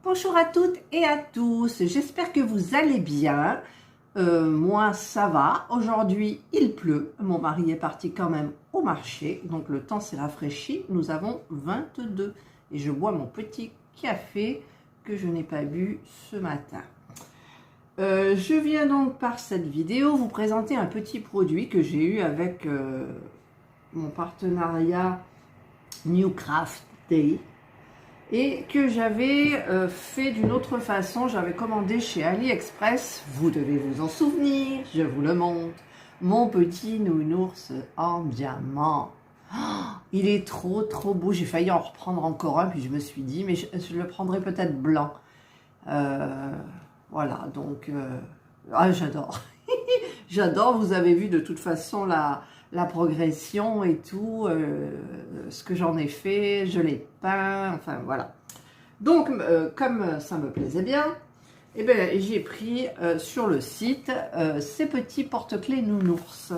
Bonjour à toutes et à tous, j'espère que vous allez bien. Moi ça va, aujourd'hui il pleut, mon mari est parti quand même au marché, donc le temps s'est rafraîchi, nous avons 22 et je bois mon petit café que je n'ai pas bu ce matin. Je viens donc par cette vidéo vous présenter un petit produit que j'ai eu avec mon partenariat New Craft Day et que j'avais fait d'une autre façon. J'avais commandé chez AliExpress, vous devez vous en souvenir, je vous le montre, mon petit nounours en diamant. Oh, il est trop beau, j'ai failli en reprendre encore un, puis je me suis dit, mais je le prendrai peut-être blanc. Voilà, donc, j'adore. J'adore, vous avez vu de toute façon la progression et tout, ce que j'en ai fait, je l'ai peint, enfin voilà. Donc, comme ça me plaisait bien, eh bien, j'ai pris sur le site ces petits porte-clés nounours.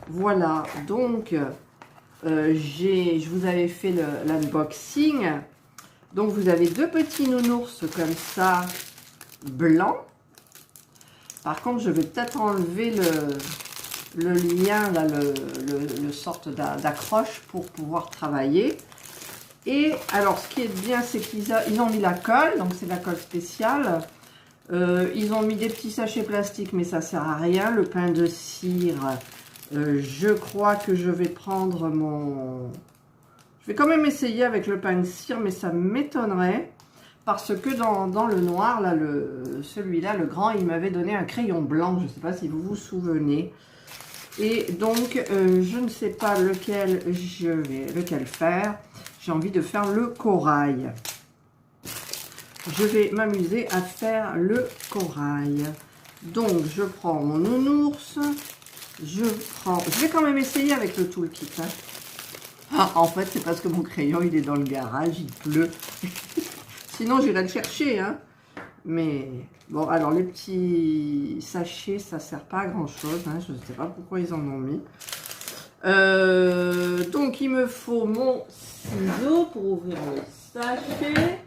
Voilà, donc, je vous avais fait l'unboxing. Donc, vous avez deux petits nounours comme ça, blancs. Par contre, je vais peut-être enlever le lien, là, le sorte d'accroche pour pouvoir travailler. Et alors, ce qui est bien, c'est qu'ils ont mis la colle, donc c'est la colle spéciale. Ils ont mis des petits sachets plastiques, mais ça sert à rien. Le pain de cire, je crois que je vais prendre mon... Je vais quand même essayer avec le pain de cire, mais ça m'étonnerait. Parce que dans le noir, là, celui-là, le grand, il m'avait donné un crayon blanc. Je ne sais pas si vous vous souvenez. Et donc, je ne sais pas lequel faire. J'ai envie de faire le corail. Je vais m'amuser à faire le corail. Donc, je prends mon nounours. Je vais quand même essayer avec le toolkit. Hein. Ah, en fait, c'est parce que mon crayon, il est dans le garage, il pleut. Sinon, j'irai le chercher, hein. Mais bon, alors les petits sachets, ça sert pas à grand chose, hein. Je ne sais pas pourquoi ils en ont mis. Donc, il me faut mon ciseau pour ouvrir le sachet.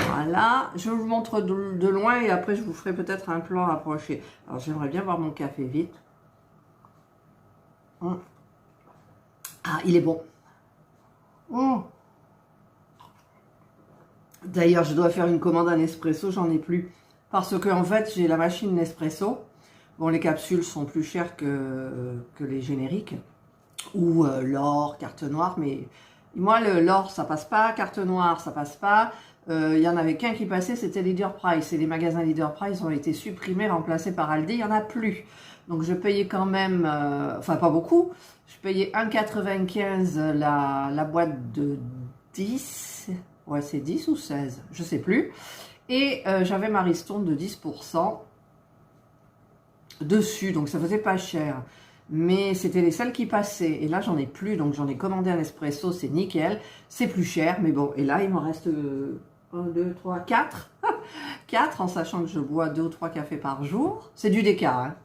Voilà, je vous montre de loin et après je vous ferai peut-être un plan rapproché. Alors, j'aimerais bien boire mon café vite. Ah, il est bon. D'ailleurs, je dois faire une commande à Nespresso, j'en ai plus. Parce que, en fait, j'ai la machine Nespresso. Bon, les capsules sont plus chères que les génériques. Ou l'or, carte noire. Mais moi, l'or, ça passe pas. Carte noire, ça passe pas. Il y en avait qu'un qui passait, c'était Leader Price. Et les magasins Leader Price ont été supprimés, remplacés par Aldi. Il n'y en a plus. Donc, je payais quand même... enfin, pas beaucoup. Je payais 1,95 la boîte de 10... Ouais, c'est 10 ou 16, je sais plus. Et j'avais ma ristourne de 10% dessus, donc ça faisait pas cher. Mais c'était les seules qui passaient. Et là, j'en ai plus, donc j'en ai commandé un espresso, c'est nickel. C'est plus cher, mais bon. Et là, il m'en reste 1, 2, 3, 4. 4, en sachant que je bois 2 ou 3 cafés par jour. C'est du déca, hein.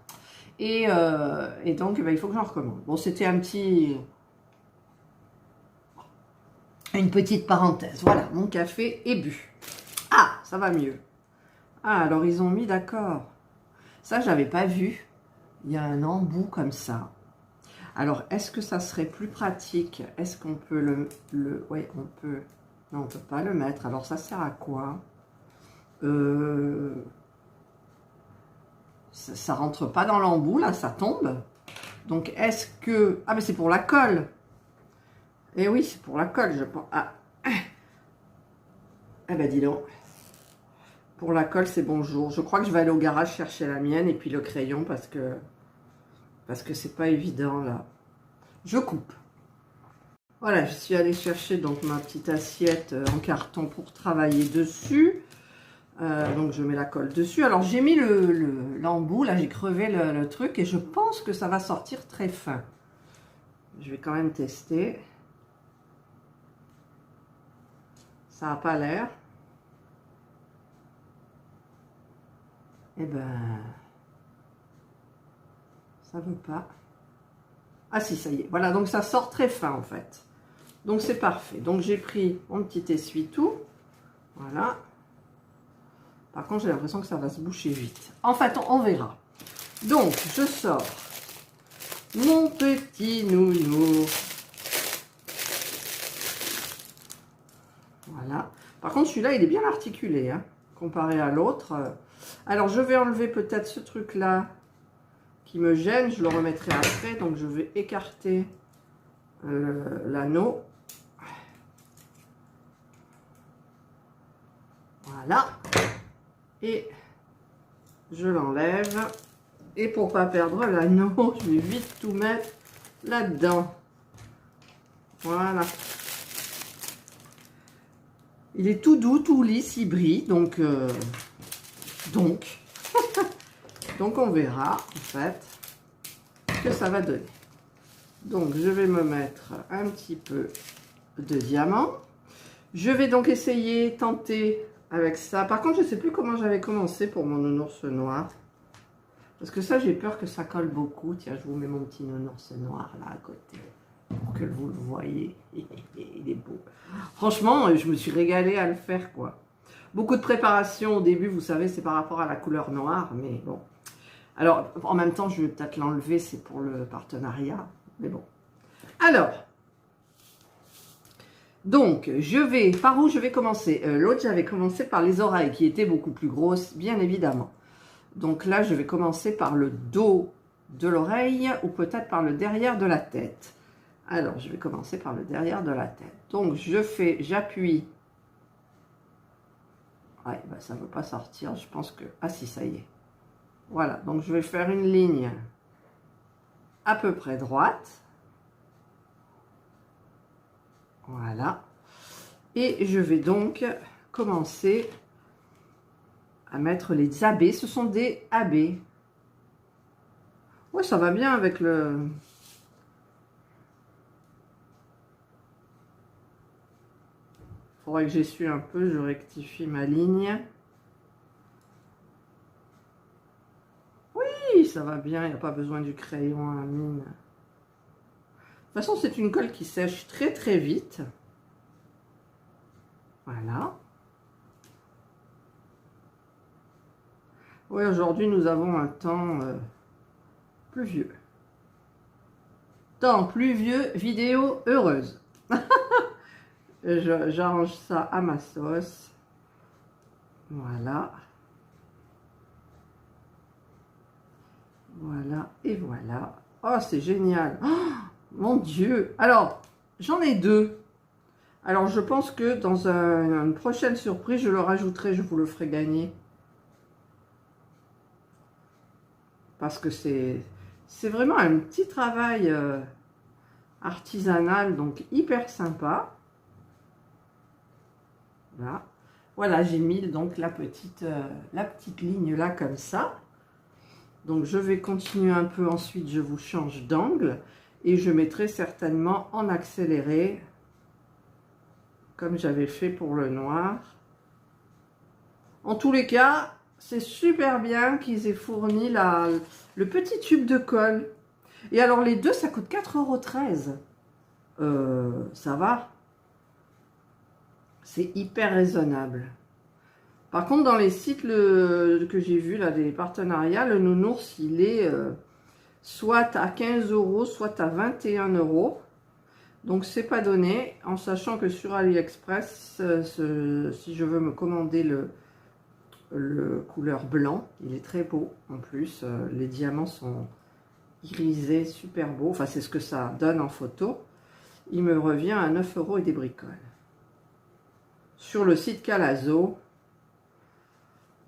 Et donc, il faut que j'en recommande. Bon, c'était une petite parenthèse. Voilà, mon café est bu. Ah, ça va mieux. Ah, alors ils ont mis, d'accord. Ça, j'avais pas vu. Il y a un embout comme ça. Alors, est-ce que ça serait plus pratique? Est-ce qu'on peut oui, on peut... Non, on peut pas le mettre. Alors, ça sert à quoi? Ça rentre pas dans l'embout, là, ça tombe. Donc, est-ce que... Ah, mais c'est pour la colle. Eh oui, c'est pour la colle, je pense. Ah. Eh ben, dis donc. Pour la colle, c'est bonjour. Je crois que je vais aller au garage chercher la mienne et puis le crayon parce que c'est pas évident, là. Je coupe. Voilà, je suis allée chercher donc ma petite assiette en carton pour travailler dessus. Donc, je mets la colle dessus. Alors, j'ai mis l'embout. Là, j'ai crevé le truc et je pense que ça va sortir très fin. Je vais quand même tester. Ça n'a pas l'air. Eh ben, ça veut pas. Ah si, ça y est. Voilà, donc ça sort très fin en fait. Donc c'est parfait. Donc j'ai pris mon petit essuie-tout. Voilà. Par contre, j'ai l'impression que ça va se boucher vite. En fait, on verra. Donc, je sors mon petit nounours. Voilà. Par contre, celui-là, il est bien articulé, hein, comparé à l'autre. Alors, je vais enlever peut-être ce truc-là qui me gêne. Je le remettrai après. Donc, je vais écarter l'anneau. Voilà. Et je l'enlève. Et pour pas perdre l'anneau, je vais vite tout mettre là-dedans. Voilà. Il est tout doux, tout lisse, il brille. Donc on verra en fait ce que ça va donner. Donc je vais me mettre un petit peu de diamant. Je vais donc essayer, tenter avec ça. Par contre, je ne sais plus comment j'avais commencé pour mon nounours noir. Parce que ça, j'ai peur que ça colle beaucoup. Tiens, je vous mets mon petit nounours noir là à côté. Pour que vous le voyez. Il est beau. Franchement, je me suis régalée à le faire, quoi. Beaucoup de préparation au début, vous savez, c'est par rapport à la couleur noire. Mais bon. Alors, en même temps, je vais peut-être l'enlever. C'est pour le partenariat. Mais bon. Alors. Donc, par où je vais commencer? L'autre, j'avais commencé par les oreilles, qui étaient beaucoup plus grosses, bien évidemment. Donc là, je vais commencer par le dos de l'oreille ou peut-être par le derrière de la tête. Alors, je vais commencer par le derrière de la tête. Donc, j'appuie. Ouais, bah, ça ne veut pas sortir. Je pense que... Ah si, ça y est. Voilà, donc je vais faire une ligne à peu près droite. Voilà. Et je vais donc commencer à mettre les AB. Ce sont des AB. Ouais, ça va bien avec le... Faudrait que j'essuie un peu, je rectifie ma ligne. Oui, ça va bien, il n'y a pas besoin du crayon à mine. De toute façon, c'est une colle qui sèche très très vite. Voilà. Oui, aujourd'hui, nous avons un temps pluvieux. Temps pluvieux, vidéo heureuse. J'arrange ça à ma sauce. Voilà. Voilà et voilà. Oh, c'est génial. Oh, mon Dieu. Alors, j'en ai deux. Alors, je pense que dans une prochaine surprise, je le rajouterai, je vous le ferai gagner. Parce que c'est vraiment un petit travail artisanal, donc hyper sympa. Voilà, voilà, j'ai mis donc la petite ligne là comme ça. Donc je vais continuer un peu, ensuite je vous change d'angle et je mettrai certainement en accéléré comme j'avais fait pour le noir. En tous les cas, c'est super bien qu'ils aient fourni le petit tube de colle. Et alors les deux, ça coûte 4,13 €. Ça va. C'est hyper raisonnable. Par contre, dans les sites que j'ai vus, là, des partenariats, le nounours, il est soit à 15 €, soit à 21 €. Donc, c'est pas donné. En sachant que sur AliExpress, si je veux me commander le couleur blanc, il est très beau. En plus, les diamants sont irisés, super beaux. Enfin, c'est ce que ça donne en photo. Il me revient à 9 € et des bricoles. Sur le site Calazo,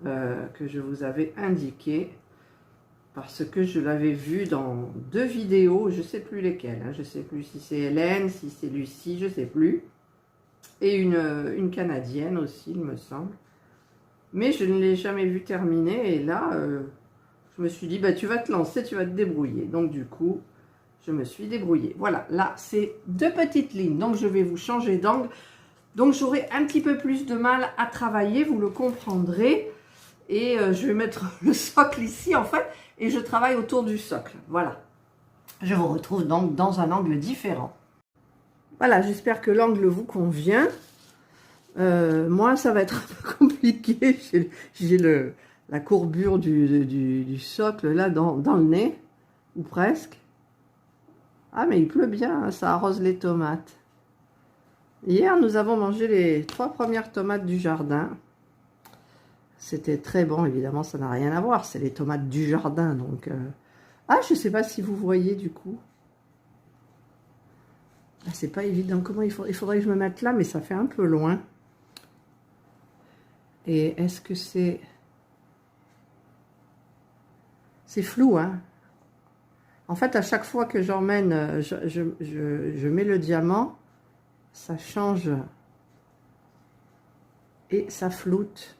que je vous avais indiqué, parce que je l'avais vu dans deux vidéos, je ne sais plus lesquelles, hein, je ne sais plus si c'est Hélène, si c'est Lucie, je ne sais plus, et une Canadienne aussi, il me semble, mais je ne l'ai jamais vu terminer, et là, je me suis dit, bah, tu vas te lancer, tu vas te débrouiller, donc du coup, je me suis débrouillée. Voilà, là, c'est deux petites lignes, donc je vais vous changer d'angle. Donc, j'aurai un petit peu plus de mal à travailler, vous le comprendrez. Et je vais mettre le socle ici, en fait, et je travaille autour du socle. Voilà. Je vous retrouve donc dans un angle différent. Voilà, j'espère que l'angle vous convient. Moi, ça va être un peu compliqué. J'ai la courbure du socle là dans le nez, ou presque. Ah, mais il pleut bien, hein, ça arrose les tomates. Hier, nous avons mangé les 3 premières tomates du jardin. C'était très bon, évidemment, ça n'a rien à voir. C'est les tomates du jardin, donc... Ah, je ne sais pas si vous voyez, du coup. Ah, c'est pas évident. Comment il faudrait que je me mette là, mais ça fait un peu loin. Et est-ce que c'est... C'est flou, hein. En fait, à chaque fois que j'emmène, je mets le diamant, ça change et ça floute.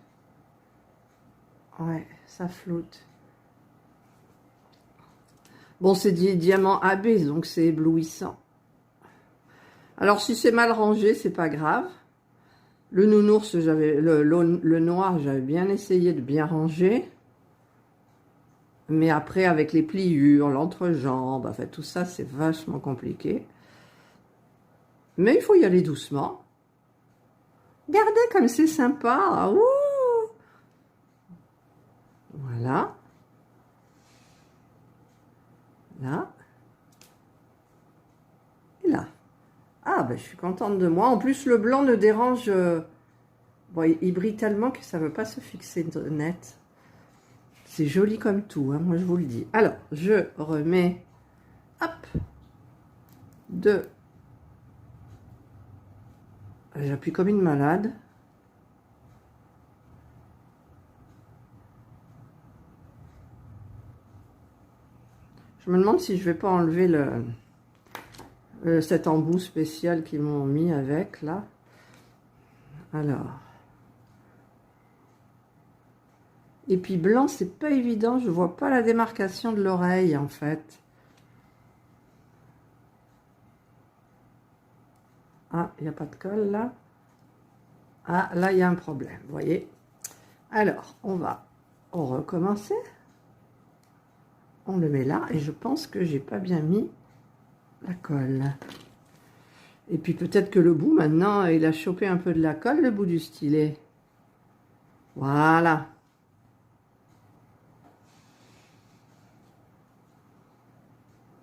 Ouais, ça floute. Bon, c'est des diamants AB, donc c'est éblouissant. Alors, si c'est mal rangé, c'est pas grave. Le nounours, le noir, j'avais bien essayé de bien ranger. Mais après, avec les pliures, l'entrejambe, en fait, tout ça, c'est vachement compliqué. Mais il faut y aller doucement. Regardez comme c'est sympa. Ouh, voilà. Là. Et là. Ah, ben, je suis contente de moi. En plus, le blanc ne dérange... bon, il brille tellement que ça ne veut pas se fixer net. C'est joli comme tout, hein, moi je vous le dis. Alors, je remets, hop, 2. J'appuie comme une malade. Je me demande si je vais pas enlever cet embout spécial qu'ils m'ont mis avec, là. Alors. Et puis blanc, c'est pas évident, je vois pas la démarcation de l'oreille, en fait. Ah, il n'y a pas de colle, là. Ah, là, il y a un problème, vous voyez. Alors, on va recommencer. On le met là, et je pense que j'ai pas bien mis la colle. Et puis peut-être que le bout, maintenant, il a chopé un peu de la colle, le bout du stylet. Voilà.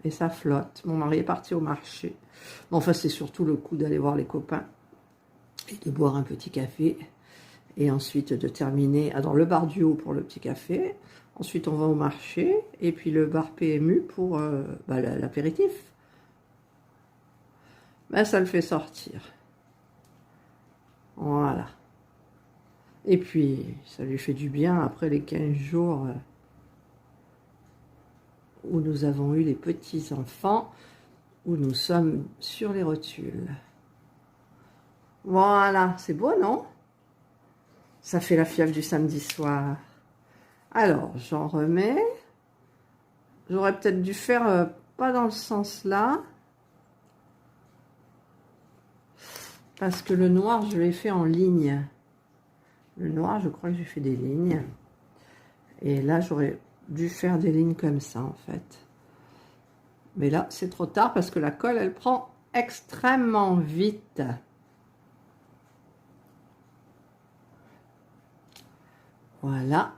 Et ça flotte. Mon mari est parti au marché. Enfin, c'est surtout le coup d'aller voir les copains et de boire un petit café. Et ensuite de terminer dans le bar du haut pour le petit café. Ensuite, on va au marché. Et puis le bar PMU pour l'apéritif. Ben, ça le fait sortir. Voilà. Et puis, ça lui fait du bien après les 15 jours où nous avons eu les petits-enfants, où nous sommes sur les rotules. Voilà, c'est beau, non? Ça fait la fièvre du samedi soir. Alors, j'en remets. J'aurais peut-être dû faire pas dans le sens là. Parce que le noir, je l'ai fait en ligne. Le noir, je crois que j'ai fait des lignes. Et là, j'aurais dû faire des lignes comme ça, en fait. Mais là, c'est trop tard parce que la colle, elle prend extrêmement vite. Voilà.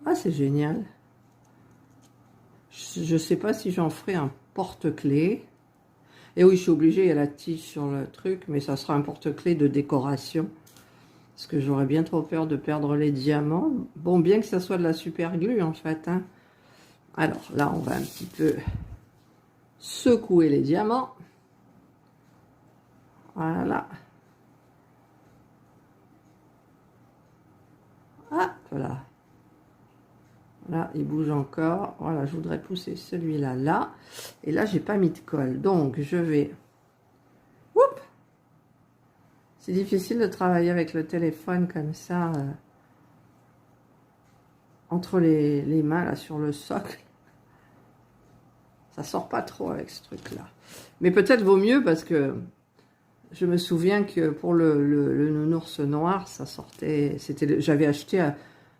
Ah, c'est génial. Je ne sais pas si j'en ferai un porte-clés. Et oui, je suis obligée, il y a la tige sur le truc, mais ça sera un porte-clés de décoration. Parce que j'aurais bien trop peur de perdre les diamants. Bon, bien que ça soit de la super glue, en fait. Hein. Alors, là, on va un petit peu secouer les diamants. Voilà. Ah, voilà. Là, il bouge encore. Voilà, je voudrais pousser celui-là, là. Et là, j'ai pas mis de colle. Donc, je vais... Oups! C'est difficile de travailler avec le téléphone comme ça. Entre les mains, là, sur le socle. Ça sort pas trop avec ce truc-là. Mais peut-être vaut mieux parce que je me souviens que pour le nounours noir, ça sortait... J'avais acheté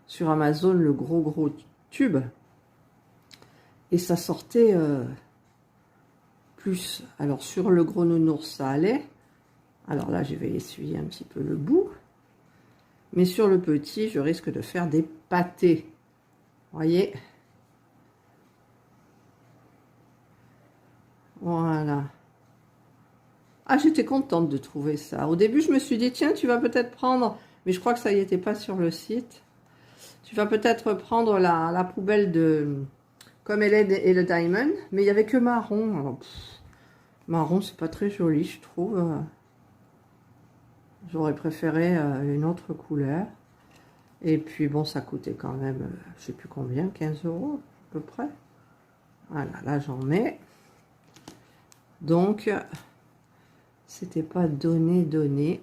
sur Amazon le gros tube. Et ça sortait plus. Alors sur le gros nounours, ça allait. Alors là, je vais essuyer un petit peu le bout. Mais sur le petit, je risque de faire des pâtés. Voyez? Voilà. Ah, j'étais contente de trouver ça. Au début, je me suis dit, tiens, tu vas peut-être prendre... Mais je crois que ça y était pas sur le site. Tu vas peut-être prendre la poubelle de... Comme elle est et le diamond. Mais il n'y avait que marron. Alors, marron, c'est pas très joli, je trouve. J'aurais préféré une autre couleur. Et puis, bon, ça coûtait quand même, je sais plus combien, 15 € à peu près. Voilà, là, j'en mets. Donc, c'était pas donné.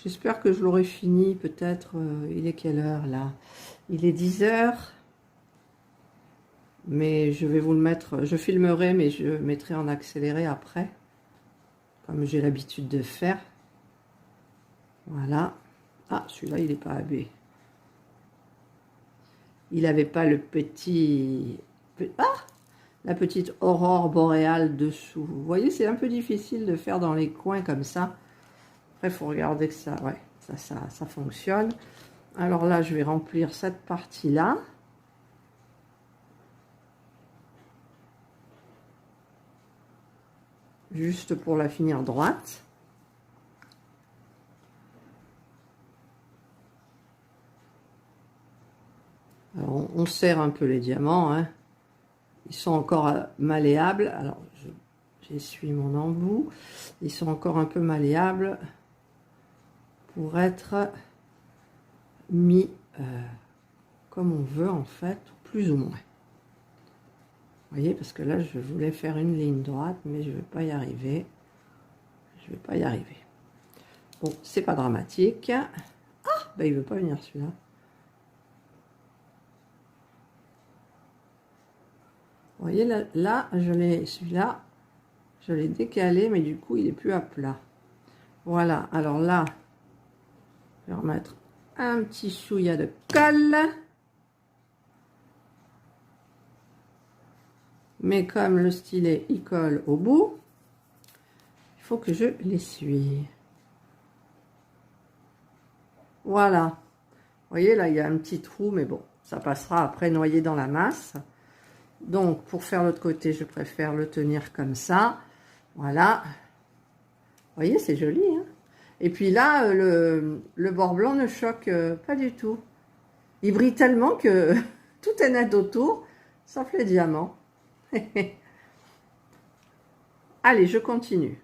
J'espère que je l'aurai fini, peut-être. Il est quelle heure, là? Il est 10 h. Mais je vais vous le mettre, je filmerai, mais je mettrai en accéléré après. Comme j'ai l'habitude de faire. Voilà. Ah, celui-là, il n'est pas abbé. Il n'avait pas le petit... Ah, la petite aurore boréale dessous. Vous voyez, c'est un peu difficile de faire dans les coins comme ça. Après, il faut regarder que ça... Ouais, ça fonctionne. Alors là, je vais remplir cette partie-là. Juste pour la finir droite. Alors, on serre un peu les diamants, hein. Ils sont encore malléables. Alors, j'essuie mon embout. Ils sont encore un peu malléables pour être mis comme on veut, en fait, plus ou moins. Vous voyez, parce que là, je voulais faire une ligne droite, mais je ne vais pas y arriver. Je ne vais pas y arriver. Bon, c'est pas dramatique. Ah, ben il ne veut pas venir celui-là. Vous voyez, là celui-là, je l'ai décalé, mais du coup, il est plus à plat. Voilà, alors là, je vais remettre un petit chouïa de colle. Mais comme le stylet, il colle au bout, il faut que je l'essuie. Voilà. Vous voyez, là, il y a un petit trou, mais bon, ça passera après noyé dans la masse. Donc, pour faire l'autre côté, je préfère le tenir comme ça. Voilà. Vous voyez, c'est joli, hein? Et puis là, le bord blanc ne choque pas du tout. Il brille tellement que tout est net autour, sauf les diamants. Allez, je continue.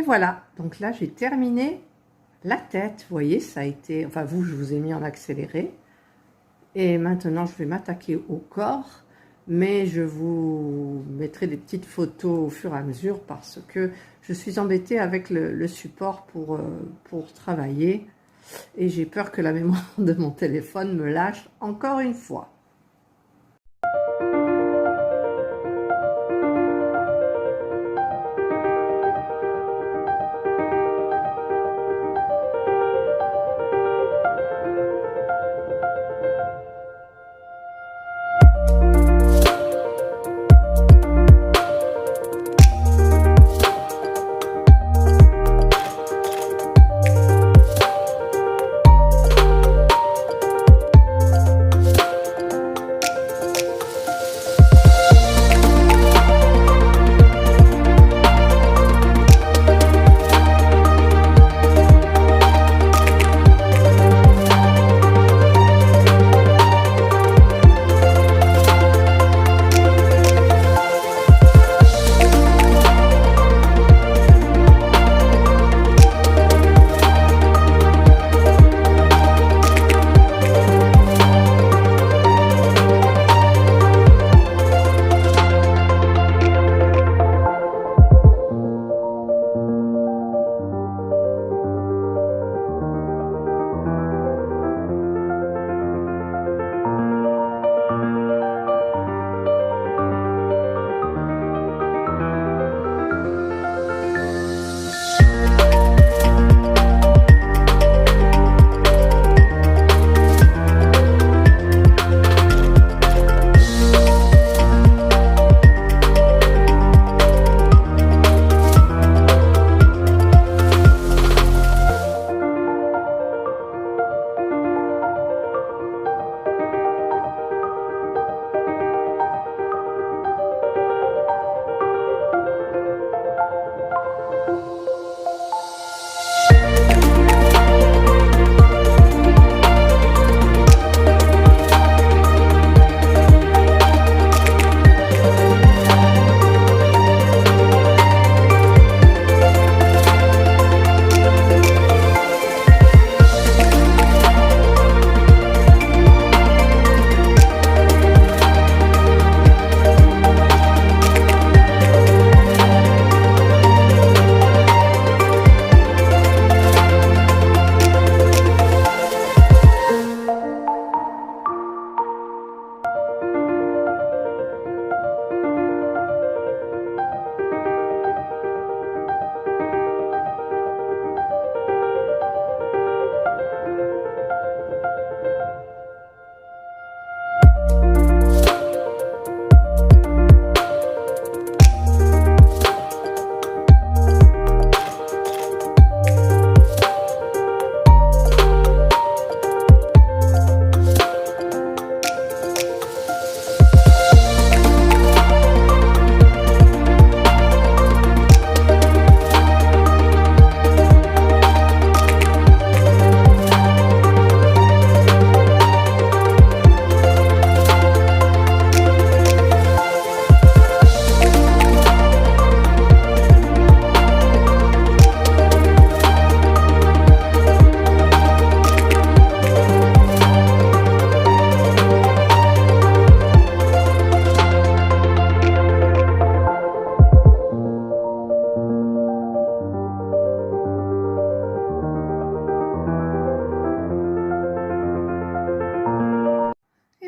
voilà, donc là j'ai terminé la tête. Vous voyez, ça a été, enfin vous, je vous ai mis en accéléré. Et maintenant, je vais m'attaquer au corps, mais je vous mettrai des petites photos au fur et à mesure parce que je suis embêtée avec le support pour travailler et j'ai peur que la mémoire de mon téléphone me lâche encore une fois.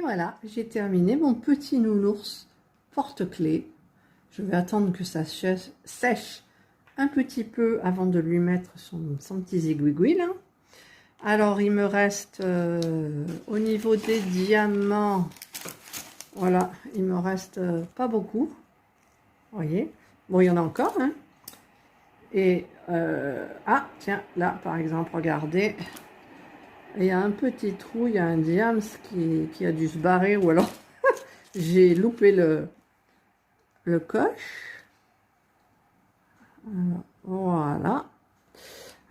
Voilà, j'ai terminé mon petit nounours porte-clés. Je vais attendre que ça sèche un petit peu avant de lui mettre son petit zigouigoui là. Alors, il me reste au niveau des diamants, voilà, il me reste pas beaucoup. Vous voyez, bon, il y en a encore, hein. Et, ah, tiens, là, par exemple, regardez. Il y a un petit trou, il y a un diams qui a dû se barrer, ou alors j'ai loupé le coche. Alors, voilà.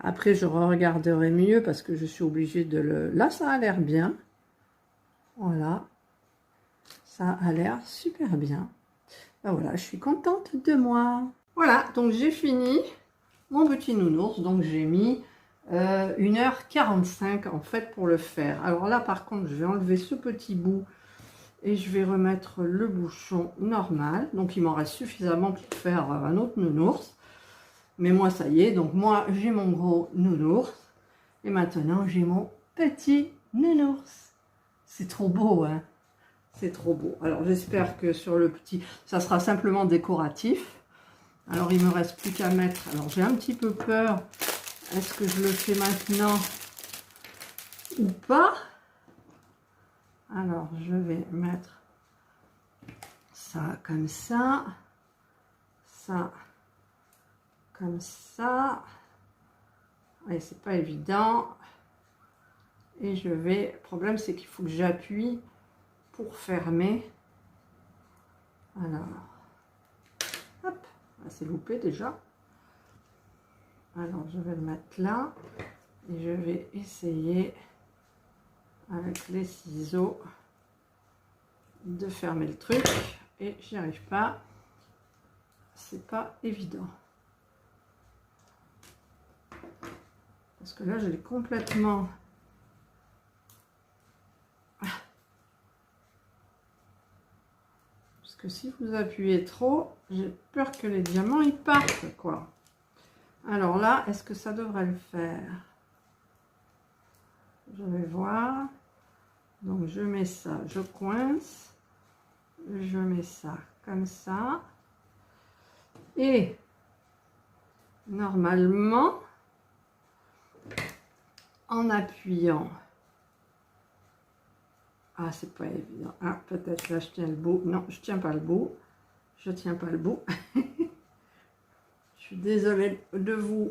Après, je regarderai mieux parce que je suis obligée de le... Là, ça a l'air bien. Voilà. Ça a l'air super bien. Ben voilà, je suis contente de moi. Voilà, donc j'ai fini. mon petit nounours. Donc j'ai mis 1h45 en fait pour le faire. Alors là par contre je vais enlever ce petit bout et je vais remettre le bouchon normal. Donc il m'en reste suffisamment pour faire un autre nounours. Mais moi ça y est, donc moi j'ai mon gros nounours. Et maintenant j'ai mon petit nounours. C'est trop beau, hein? C'est trop beau. Alors j'espère que sur le petit, ça sera simplement décoratif. Alors il me reste plus qu'à mettre, alors j'ai un petit peu peur, est-ce que je le fais maintenant ou pas? Alors je vais mettre ça comme ça comme ça, et c'est pas évident, et je vais, le problème c'est qu'il faut que j'appuie pour fermer. Alors hop, c'est loupé déjà. Alors je vais le mettre là et je vais essayer avec les ciseaux de fermer le truc, et j'y arrive pas, c'est pas évident parce que là je l'ai complètement que si vous appuyez trop, j'ai peur que les diamants ils partent quoi. Alors là, est-ce que ça devrait le faire? Je vais voir. Donc je mets ça, je coince, je mets ça comme ça, et normalement en appuyant, ah c'est pas évident, ah peut-être là je tiens le bout, non je tiens pas le bout, je tiens pas le bout. Je suis désolée de vous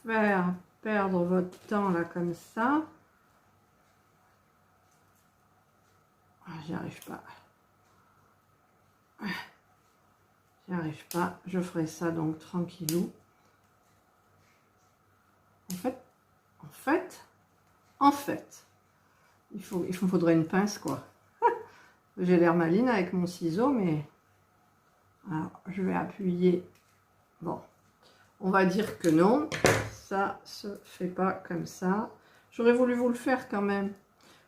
faire perdre votre temps là comme ça. Ah, j'y arrive pas, j'y arrive pas, je ferai ça donc tranquillou. En fait, il me faudrait une pince quoi. J'ai l'air maline avec mon ciseau, mais alors je vais appuyer. Bon, on va dire que non, ça se fait pas comme ça. J'aurais voulu vous le faire quand même.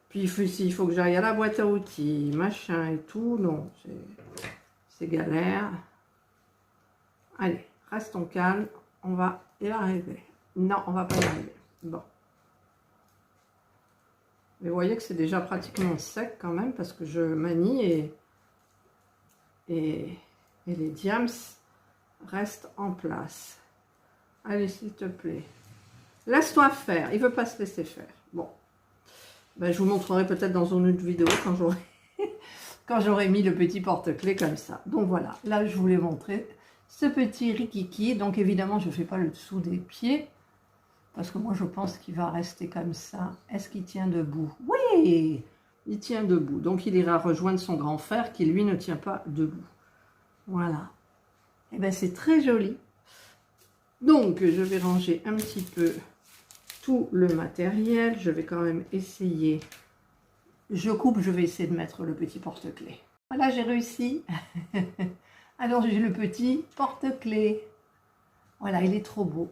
Puis il faut que j'aille à la boîte à outils, machin et tout. Non, c'est galère. Allez, restons calmes, on va y arriver. Non, on va pas y arriver. Bon. Mais vous voyez que c'est déjà pratiquement sec quand même, parce que je manie et les diams restent en place. Allez, s'il te plaît. Laisse-toi faire. Il veut pas se laisser faire. Bon. Ben, je vous montrerai peut-être dans une autre vidéo quand j'aurai mis le petit porte-clés comme ça. Donc voilà. Là, je voulais montrer ce petit rikiki. Donc évidemment, je ne fais pas le dessous des pieds, parce que moi, je pense qu'il va rester comme ça. Est-ce qu'il tient debout? Oui, il tient debout. Donc, il ira rejoindre son grand frère qui, lui, ne tient pas debout. Voilà. Et bien, c'est très joli. Donc, je vais ranger un petit peu tout le matériel. Je vais quand même essayer. Je coupe, je vais essayer de mettre le petit porte-clés. Voilà, j'ai réussi. Alors, j'ai le petit porte-clés. Voilà, il est trop beau.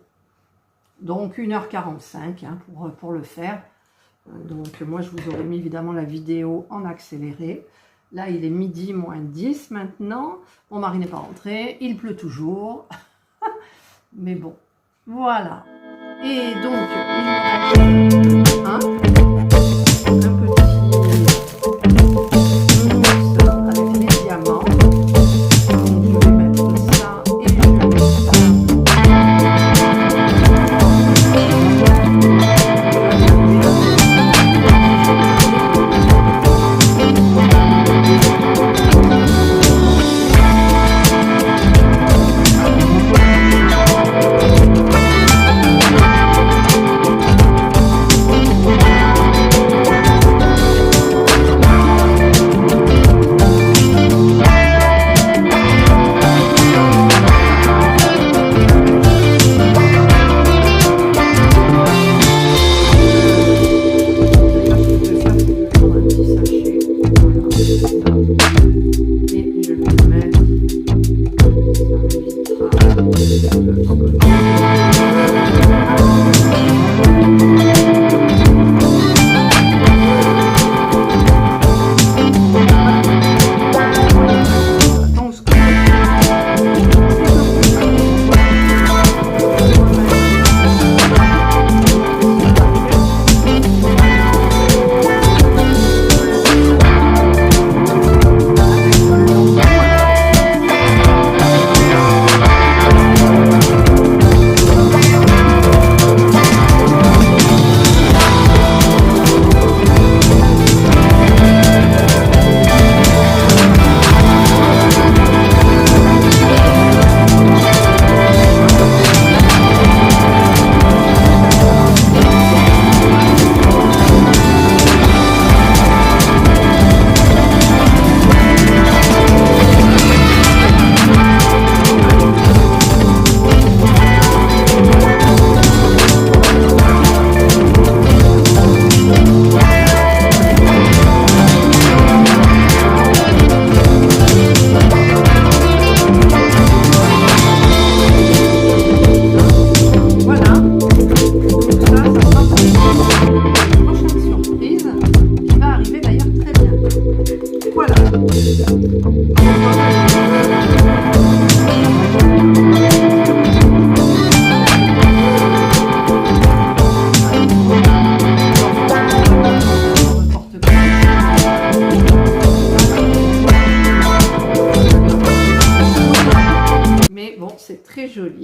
Donc 1h45 hein, pour le faire. Donc moi je vous aurais mis évidemment la vidéo en accéléré. Là il est midi moins 10 maintenant. Mon mari n'est pas rentré, il pleut toujours. Mais bon, voilà. Et donc il me reste un petit nounours avec les diamants. Donc je vais mettre ça et je vais mettre ça. Et je vais mettre, ça m'évitera de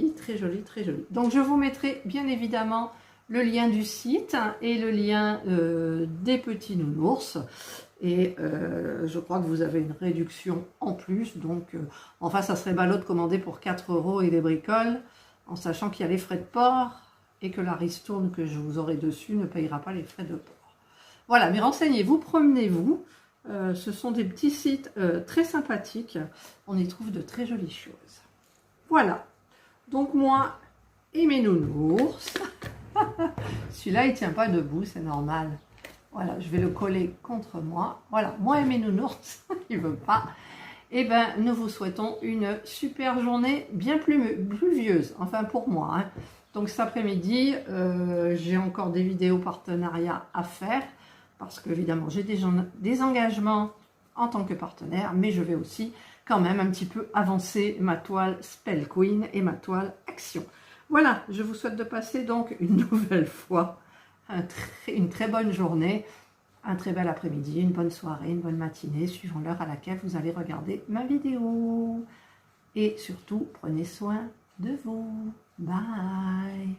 joli, très joli, très joli. Donc je vous mettrai bien évidemment le lien du site et le lien des petits nounours. Et je crois que vous avez une réduction en plus. Donc enfin, ça serait ballot de commander pour 4 € et des bricoles, en sachant qu'il y a les frais de port et que la ristourne que je vous aurai dessus ne payera pas les frais de port. Voilà, mais renseignez-vous, promenez-vous. Ce sont des petits sites très sympathiques. On y trouve de très jolies choses. Voilà. Donc moi et mes nounours. Celui-là, il ne tient pas debout, c'est normal. Voilà, je vais le coller contre moi. Voilà, moi et mes nounours, il ne veut pas. Eh bien, nous vous souhaitons une super journée bien pluvieuse, enfin pour moi. Hein. Donc cet après-midi, j'ai encore des vidéos partenariats à faire, parce que évidemment, j'ai des engagements en tant que partenaire, mais je vais aussi quand même un petit peu avancer ma toile Spell Queen et ma toile Action. Voilà, je vous souhaite de passer donc une nouvelle fois une très bonne journée, un très bel après-midi, une bonne soirée, une bonne matinée, suivant l'heure à laquelle vous allez regarder ma vidéo. Et surtout, prenez soin de vous. Bye.